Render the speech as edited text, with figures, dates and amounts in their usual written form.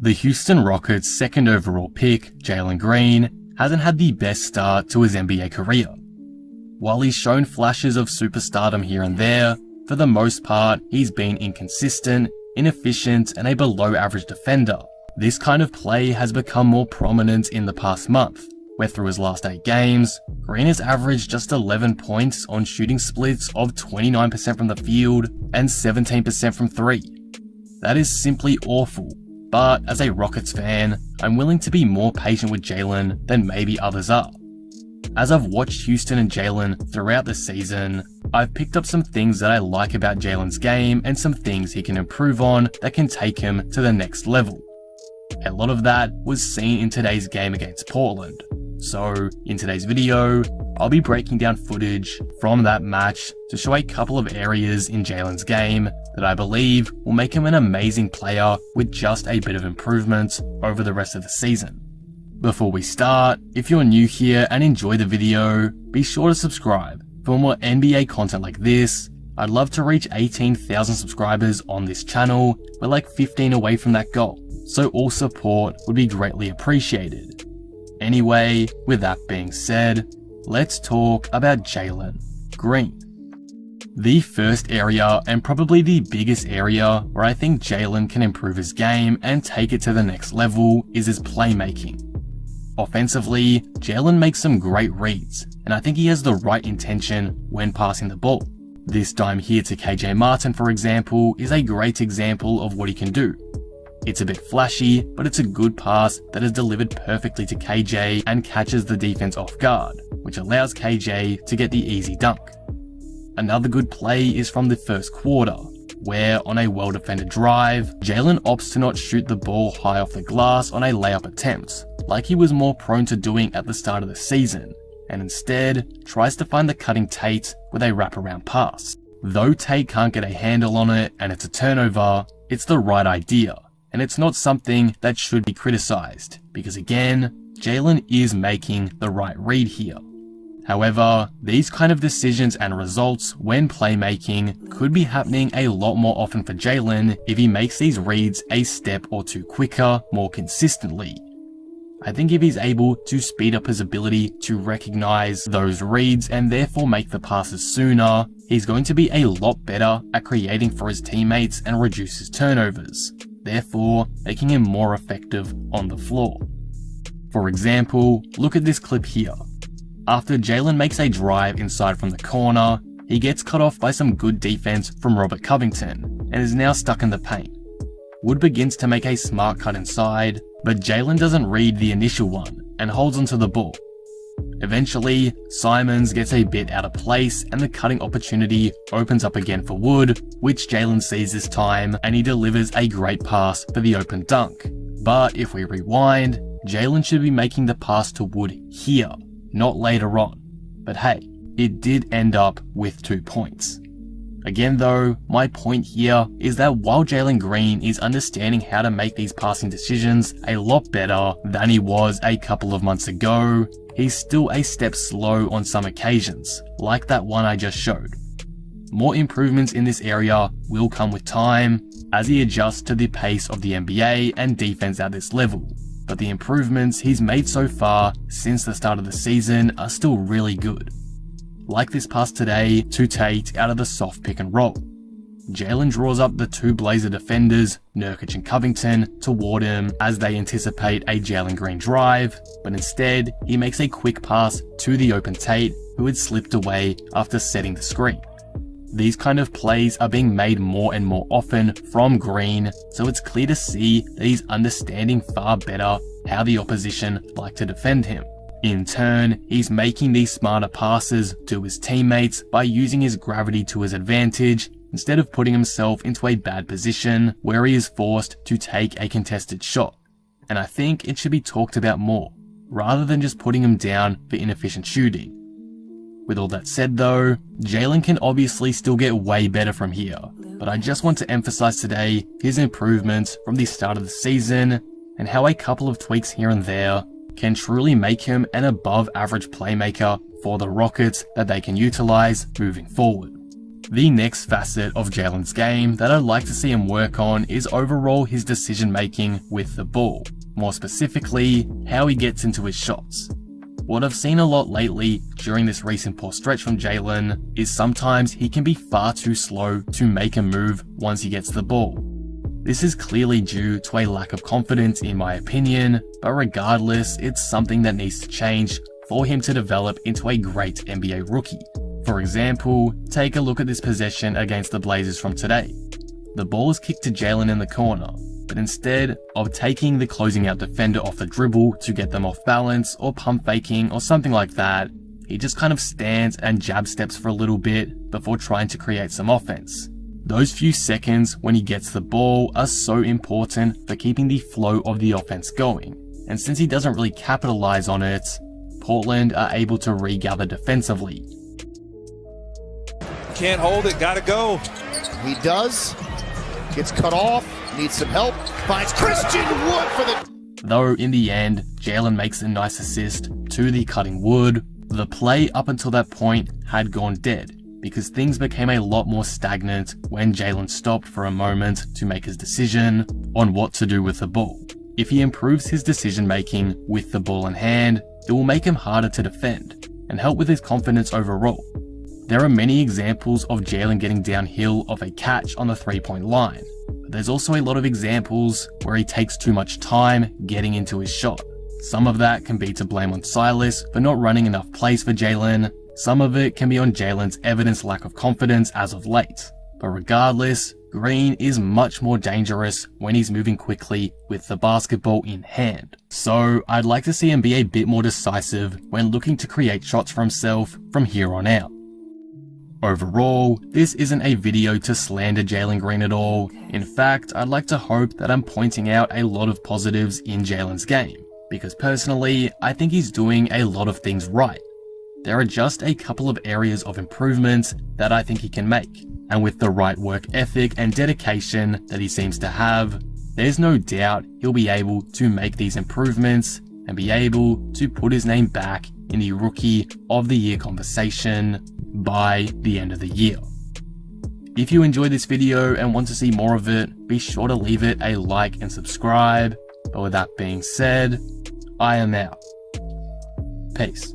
The Houston Rockets' second overall pick, Jalen Green, hasn't had the best start to his NBA career. While he's shown flashes of superstardom here and there, for the most part, he's been inconsistent, inefficient, and a below-average defender. This kind of play has become more prominent in the past month, where through his last 8 games, Green has averaged just 11 points on shooting splits of 29% from the field and 17% from 3. That is simply awful. But as a Rockets fan, I'm willing to be more patient with Jalen than maybe others are. As I've watched Houston and Jalen throughout the season, I've picked up some things that I like about Jalen's game and some things he can improve on that can take him to the next level. A lot of that was seen in today's game against Portland. So, in today's video, I'll be breaking down footage from that match to show a couple of areas in Jalen's game that I believe will make him an amazing player with just a bit of improvement over the rest of the season. Before we start, if you're new here and enjoy the video, be sure to subscribe. For more NBA content like this, I'd love to reach 18,000 subscribers on this channel. We're like 15 away from that goal, so all support would be greatly appreciated. Anyway, with that being said, let's talk about Jalen Green. The first area, and probably the biggest area where I think Jalen can improve his game and take it to the next level, is his playmaking. Offensively, Jalen makes some great reads, and I think he has the right intention when passing the ball. This dime here to KJ Martin, for example, is a great example of what he can do. It's a bit flashy, but it's a good pass that is delivered perfectly to KJ and catches the defense off guard, which allows KJ to get the easy dunk. Another good play is from the first quarter, where on a well-defended drive, Jalen opts to not shoot the ball high off the glass on a layup attempt, like he was more prone to doing at the start of the season, and instead tries to find the cutting Tate with a wraparound pass. Though Tate can't get a handle on it and it's a turnover, it's the right idea. And it's not something that should be criticized, because again, Jalen is making the right read here. However, these kind of decisions and results when playmaking could be happening a lot more often for Jalen if he makes these reads a step or two quicker, more consistently. I think if he's able to speed up his ability to recognize those reads and therefore make the passes sooner, he's going to be a lot better at creating for his teammates and reduce his turnovers, therefore making him more effective on the floor. For example, look at this clip here. After Jalen makes a drive inside from the corner, he gets cut off by some good defense from Robert Covington and is now stuck in the paint. Wood begins to make a smart cut inside, but Jalen doesn't read the initial one and holds onto the ball. Eventually, Simons gets a bit out of place and the cutting opportunity opens up again for Wood, which Jalen sees this time and he delivers a great pass for the open dunk. But if we rewind, Jalen should be making the pass to Wood here, not later on. But hey, it did end up with 2 points. Again though, my point here is that while Jalen Green is understanding how to make these passing decisions a lot better than he was a couple of months ago, he's still a step slow on some occasions, like that one I just showed. More improvements in this area will come with time, as he adjusts to the pace of the NBA and defense at this level, but the improvements he's made so far since the start of the season are still really good. Like this pass today to Tate out of the soft pick and roll. Jalen draws up the 2 Blazer defenders, Nurkic and Covington, toward him as they anticipate a Jalen Green drive, but instead he makes a quick pass to the open Tate, who had slipped away after setting the screen. These kind of plays are being made more and more often from Green, so it's clear to see that he's understanding far better how the opposition like to defend him. In turn, he's making these smarter passes to his teammates by using his gravity to his advantage instead of putting himself into a bad position where he is forced to take a contested shot. And I think it should be talked about more, rather than just putting him down for inefficient shooting. With all that said though, Jalen can obviously still get way better from here, but I just want to emphasize today his improvements from the start of the season and how a couple of tweaks here and there can truly make him an above average playmaker for the Rockets that they can utilize moving forward. The next facet of Jalen's game that I'd like to see him work on is overall his decision making with the ball. More specifically, how he gets into his shots. What I've seen a lot lately during this recent poor stretch from Jalen is sometimes he can be far too slow to make a move once he gets the ball. This is clearly due to a lack of confidence in my opinion, but regardless, it's something that needs to change for him to develop into a great NBA rookie. For example, take a look at this possession against the Blazers from today. The ball is kicked to Jalen in the corner, but instead of taking the closing out defender off the dribble to get them off balance or pump faking or something like that, he just kind of stands and jab steps for a little bit before trying to create some offense. Those few seconds when he gets the ball are so important for keeping the flow of the offense going, and since he doesn't really capitalize on it, Portland are able to regather defensively. Can't hold it, gotta go. He does, gets cut off, needs some help, finds Christian Wood for the... Though in the end, Jalen makes a nice assist to the cutting Wood, the play up until that point had gone dead because things became a lot more stagnant when Jalen stopped for a moment to make his decision on what to do with the ball. If he improves his decision making with the ball in hand, it will make him harder to defend and help with his confidence overall. There are many examples of Jalen getting downhill of a catch on the three-point line, but there's also a lot of examples where he takes too much time getting into his shot. Some of that can be to blame on Silas for not running enough plays for Jalen, some of it can be on Jalen's evident lack of confidence as of late. But regardless, Green is much more dangerous when he's moving quickly with the basketball in hand. So I'd like to see him be a bit more decisive when looking to create shots for himself from here on out. Overall, this isn't a video to slander Jalen Green at all. In fact, I'd like to hope that I'm pointing out a lot of positives in Jalen's game, because personally, I think he's doing a lot of things right. There are just a couple of areas of improvement that I think he can make, and with the right work ethic and dedication that he seems to have, there's no doubt he'll be able to make these improvements and be able to put his name back in the Rookie of the Year conversation by the end of the year. If you enjoyed this video and want to see more of it, be sure to leave it a like and subscribe. But with that being said, I am out. Peace.